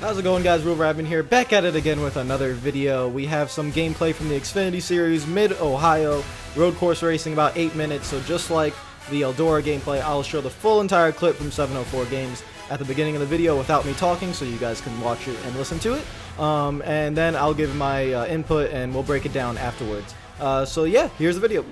How's it going, guys? RealRadman here, back at it again with another video. We have some gameplay from the Xfinity series, Mid-Ohio, road course racing, about 8 minutes. So just like the Eldora gameplay, I'll show the full entire clip from 704 Games at the beginning of the video without me talking, so you guys can watch it and listen to it. And then I'll give my input and we'll break it down afterwards. So yeah, here's the video.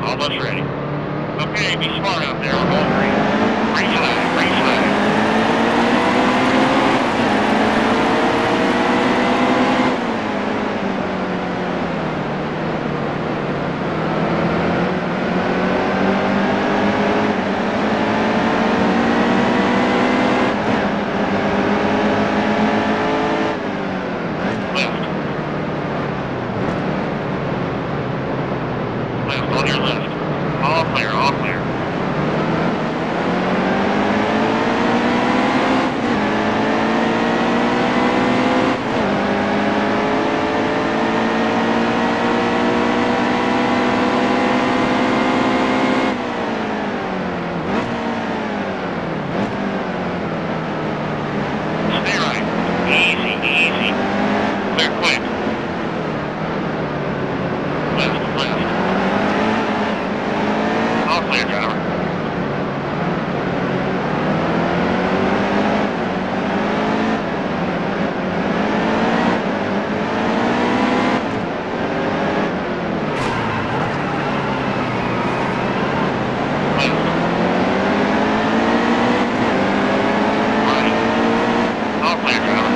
Almost ready. Okay, be smart out there on all three. Race flag, race flag. Left, on your left. All clear, all clear. Stay right. Easy, easy. Clear quick. Left, left. All clear, driver. Left. Right. All clear, driver.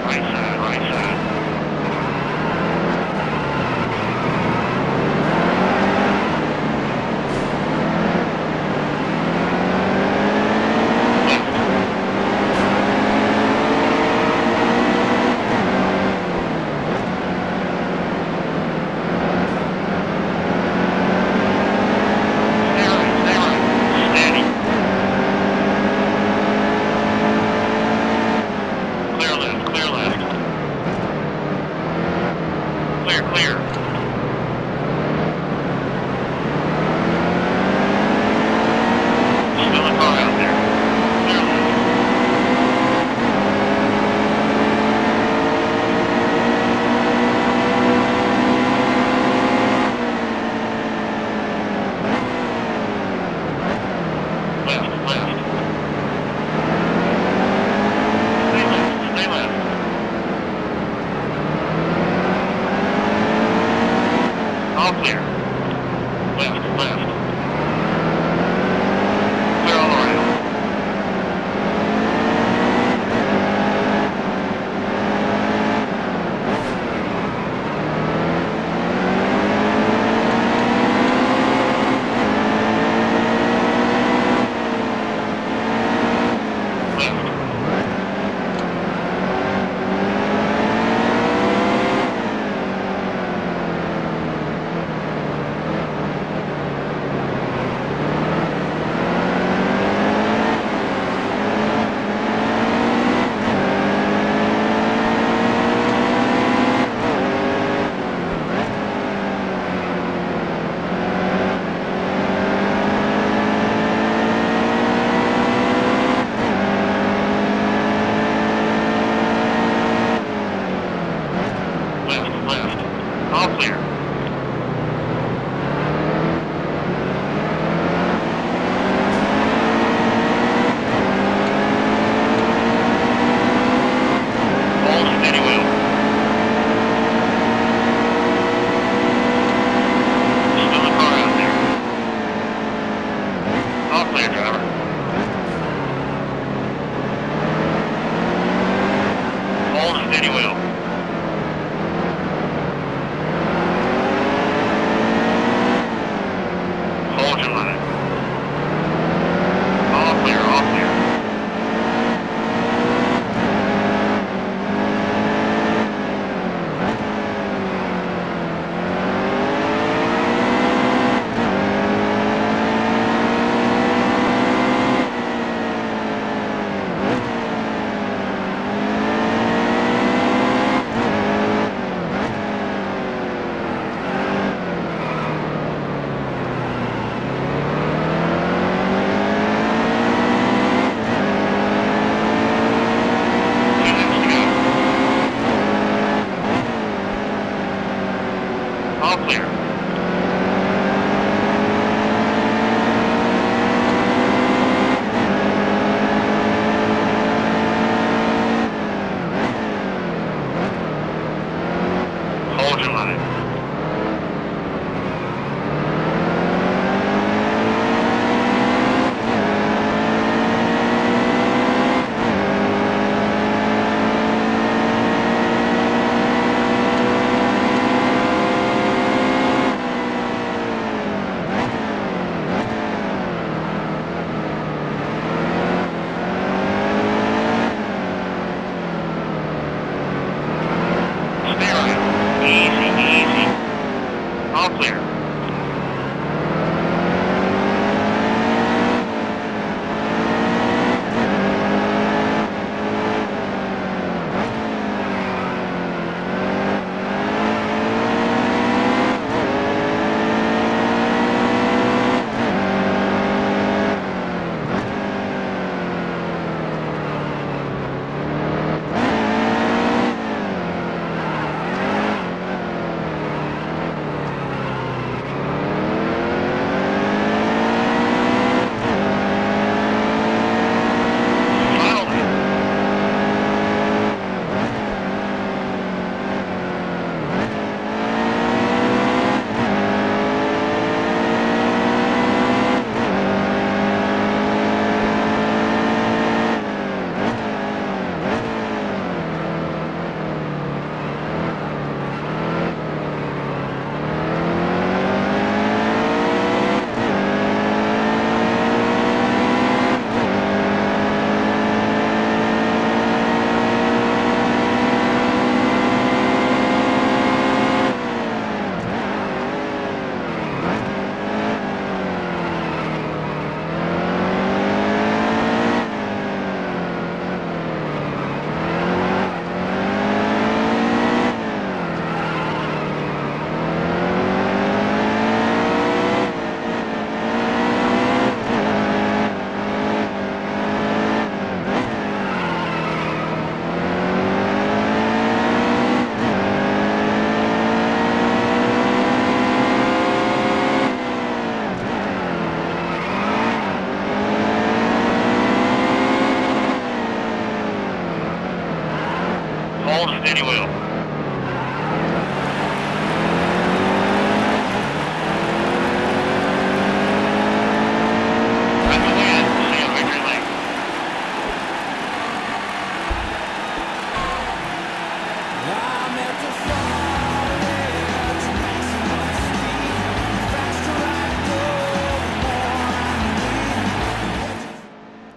Right side, right side. Left. Stay right, stay right. Steady. Clear left, clear left. Clear, clear. Still a car out there. Clear left. Left, left. Stay left, stay left.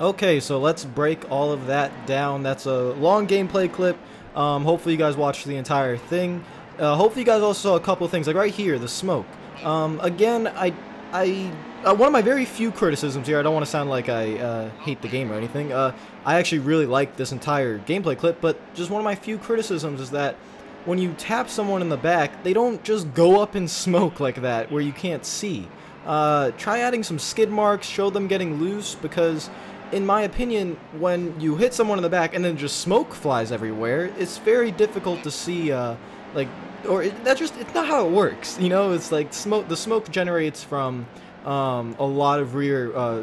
Okay, so let's break all of that down. That's a long gameplay clip. Hopefully you guys watched the entire thing. Hopefully you guys also saw a couple things, like right here, the smoke. Again, one of my very few criticisms here, I don't want to sound like I hate the game or anything. I actually really like this entire gameplay clip, but just one of my few criticisms is that when you tap someone in the back, they don't just go up in smoke like that, where you can't see. Try adding some skid marks, show them getting loose, because in my opinion, when you hit someone in the back and then just smoke flies everywhere, it's very difficult to see, it's not how it works, you know? It's like the smoke generates from a lot of rear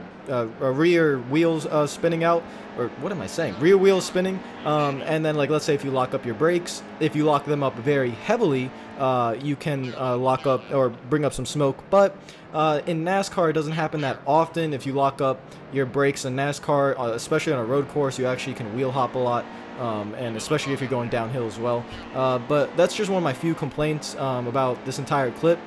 wheels spinning out, or what am I saying? Rear wheels spinning, and then, like, let's say if you lock up your brakes, if you lock them up very heavily, you can lock up or bring up some smoke. But in NASCAR, it doesn't happen that often. If you lock up your brakes in NASCAR, especially on a road course, you actually can wheel hop a lot. And especially if you're going downhill as well. But that's just one of my few complaints about this entire clip.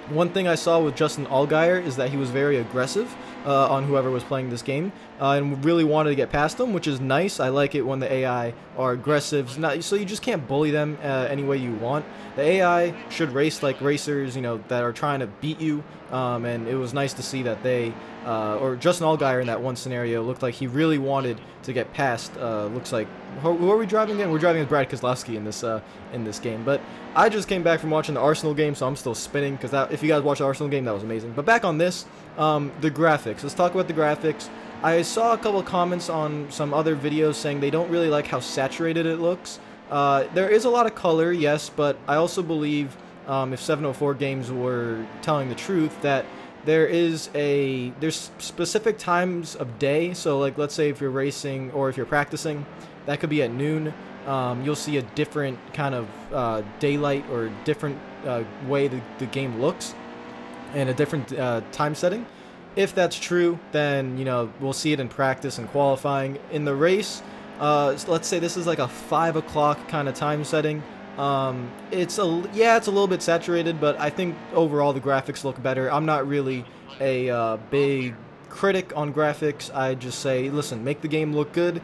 One thing I saw with Justin Allgaier is that he was very aggressive on whoever was playing this game and really wanted to get past them, which is nice. I like it when the AI are aggressive, so you just can't bully them any way you want. The AI should race like racers, you know, that are trying to beat you, and it was nice to see that they, or Justin Allgaier in that one scenario, looked like he really wanted to get past. Looks like, who are we driving again? We're driving as Brad Keselowski in this game. But I just came back from watching the Arsenal game, so I'm still spinning, because if you guys watched the Arsenal game, that was amazing. But back on this, the graphics. Let's talk about the graphics. I saw a couple of comments on some other videos saying they don't really like how saturated it looks. There is a lot of color, yes, but I also believe if 704 Games were telling the truth, that there's specific times of day. So, like, let's say if you're racing or if you're practicing, that could be at noon. You'll see a different kind of daylight or different way the game looks, and a different time setting. If that's true, then, you know, we'll see it in practice and qualifying. In the race, let's say this is like a 5 o'clock kind of time setting. It's a little bit saturated, but I think overall the graphics look better. I'm not really a big critic on graphics. I just say, listen, make the game look good.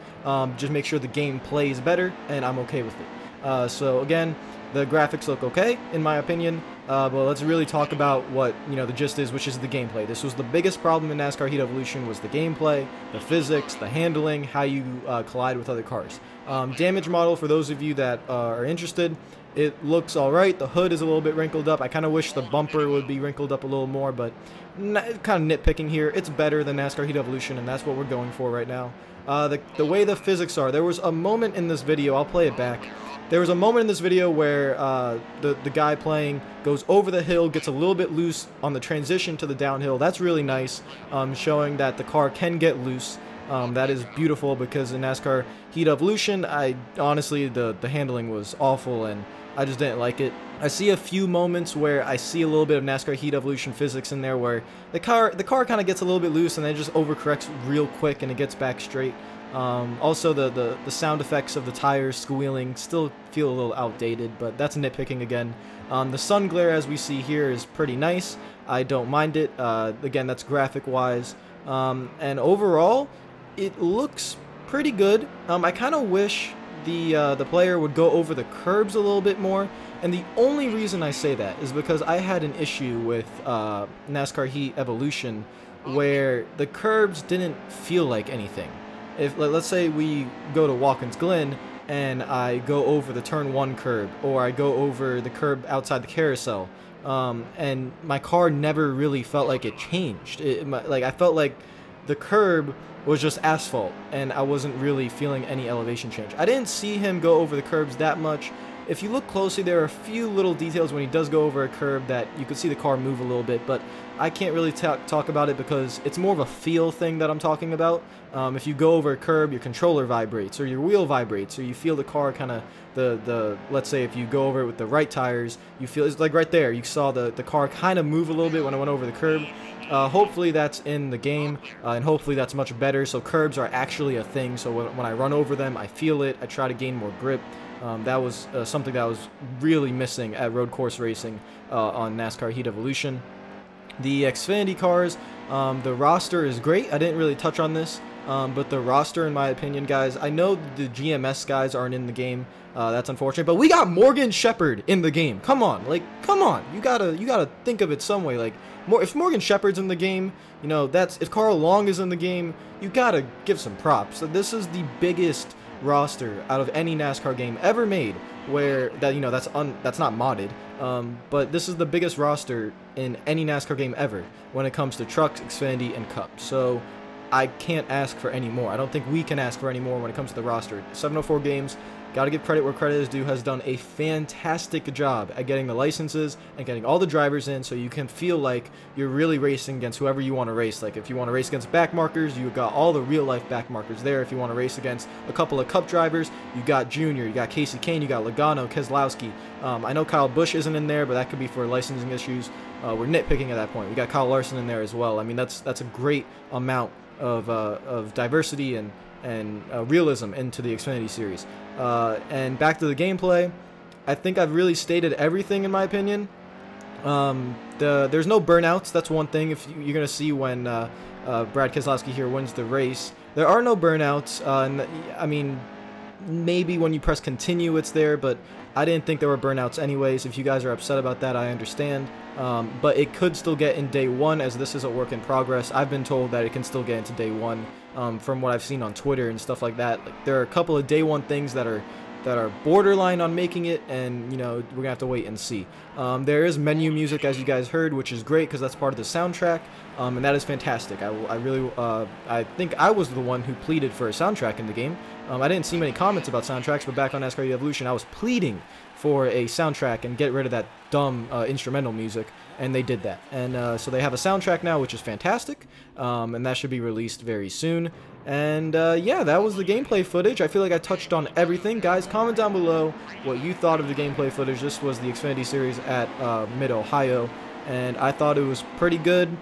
Just make sure the game plays better, and I'm okay with it. So again, the graphics look okay, in my opinion. But let's really talk about what, you know, the gist is, which is the gameplay. This was the biggest problem in NASCAR Heat Evolution, was the gameplay, the physics, the handling, how you collide with other cars. Damage model, for those of you that are interested, it looks alright. The hood is a little bit wrinkled up. I kind of wish the bumper would be wrinkled up a little more, but kind of nitpicking here. It's better than NASCAR Heat Evolution, and that's what we're going for right now. The way the physics are, there was a moment in this video, I'll play it back. There was a moment in this video where the guy playing goes over the hill, gets a little bit loose on the transition to the downhill. That's really nice, showing that the car can get loose. That is beautiful, because in NASCAR Heat Evolution, honestly, the handling was awful, and I just didn't like it. I see a few moments where I see a little bit of NASCAR Heat Evolution physics in there, where the car kind of gets a little bit loose and then it just overcorrects real quick and it gets back straight. Also, the sound effects of the tires squealing still feel a little outdated, but that's nitpicking again. The sun glare, as we see here, is pretty nice. I don't mind it. Again, that's graphic-wise. And overall, it looks pretty good. I kind of wish the player would go over the curbs a little bit more. And the only reason I say that is because I had an issue with NASCAR Heat Evolution where the curbs didn't feel like anything. If, let's say we go to Watkins Glen and I go over the turn 1 curb, or I go over the curb outside the carousel, and my car never really felt like it changed. I felt like the curb was just asphalt, and I wasn't really feeling any elevation change. I didn't see him go over the curbs that much. If you look closely, there are a few little details when he does go over a curb that you could see the car move a little bit, but I can't really talk about it because it's more of a feel thing that I'm talking about. If you go over a curb, your controller vibrates, or your wheel vibrates, or you feel the car kind of, let's say if you go over it with the right tires, you feel, it's like right there, you saw the car kind of move a little bit when I went over the curb. Hopefully that's in the game, and hopefully that's much better, so curbs are actually a thing, so when I run over them, I feel it, I try to gain more grip. That was something that was really missing at road course racing on NASCAR Heat Evolution. The Xfinity cars, the roster is great. I didn't really touch on this. But the roster, in my opinion, guys, I know the GMS guys aren't in the game. That's unfortunate, but we got Morgan Shepherd in the game. Come on, like, come on. You gotta think of it some way. Like, if Morgan Shepherd's in the game, you know, if Carl Long is in the game, you gotta give some props. So this is the biggest roster out of any NASCAR game ever made, where that's not modded. But this is the biggest roster in any NASCAR game ever when it comes to trucks, Xfinity, and Cup. So I can't ask for any more. I don't think we can ask for any more when it comes to the roster. 704 Games, gotta give credit where credit is due, has done a fantastic job at getting the licenses and getting all the drivers in, so you can feel like you're really racing against whoever you want to race. Like, if you want to race against back markers, you got all the real life back markers there. If you want to race against a couple of Cup drivers, you got Junior, you got Casey Kane, you got Logano, Keselowski. I know Kyle Busch isn't in there, but that could be for licensing issues. We're nitpicking at that point. We got Kyle Larson in there as well. I mean, that's a great amount of diversity and realism into the Xfinity series. And back to the gameplay, I think I've really stated everything in my opinion. There's no burnouts. That's one thing. If you're gonna see when Brad Keselowski here wins the race, there are no burnouts. I mean, maybe when you press continue it's there, but I didn't think there were burnouts anyways. If you guys are upset about that, I understand. But it could still get in day one, as this is a work in progress. I've been told that it can still get into day one, from what I've seen on Twitter and stuff like that. Like, there are a couple of day one things that are borderline on making it, and you know, we're gonna have to wait and see. There is menu music, as you guys heard, which is great because that's part of the soundtrack, and that is fantastic. I think I was the one who pleaded for a soundtrack in the game. I didn't see many comments about soundtracks, but back on NASCAR Evolution, I was pleading for a soundtrack and get rid of that dumb instrumental music, and they did that. And so they have a soundtrack now, which is fantastic, and that should be released very soon. And yeah, that was the gameplay footage. I feel like I touched on everything. Guys, comment down below what you thought of the gameplay footage. This was the Xfinity series at Mid-Ohio, and I thought it was pretty good.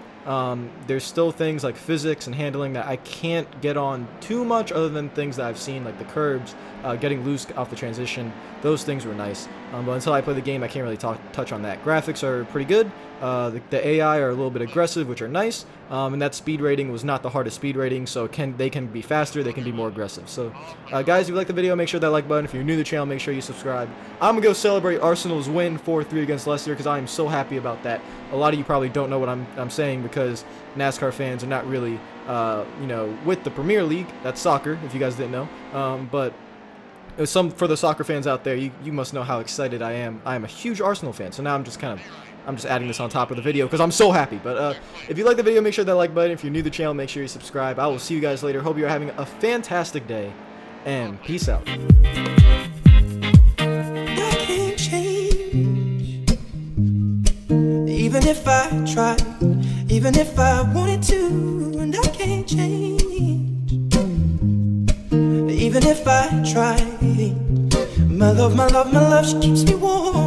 There's still things like physics and handling that I can't get on too much, other than things that I've seen, like the curbs, getting loose off the transition. Those things were nice. But until I play the game, I can't really touch on that. Graphics are pretty good. The AI are a little bit aggressive, which are nice. And that speed rating was not the hardest speed rating, so they can be faster, they can be more aggressive. So, guys, if you like the video, make sure that like button. If you're new to the channel, make sure you subscribe. I'm going to go celebrate Arsenal's win 4-3 against Leicester, because I am so happy about that. A lot of you probably don't know what I'm saying, because NASCAR fans are not really, you know, with the Premier League. That's soccer, if you guys didn't know. But for the soccer fans out there, you must know how excited I am. I am a huge Arsenal fan, so now I'm just adding this on top of the video because I'm so happy. But if you like the video, make sure that like button. If you're new to the channel, make sure you subscribe. I will see you guys later. Hope you're having a fantastic day, and peace out. I can't change, even if I tried, even if I wanted to, and I can't change, even if I tried. My love, she keeps me warm.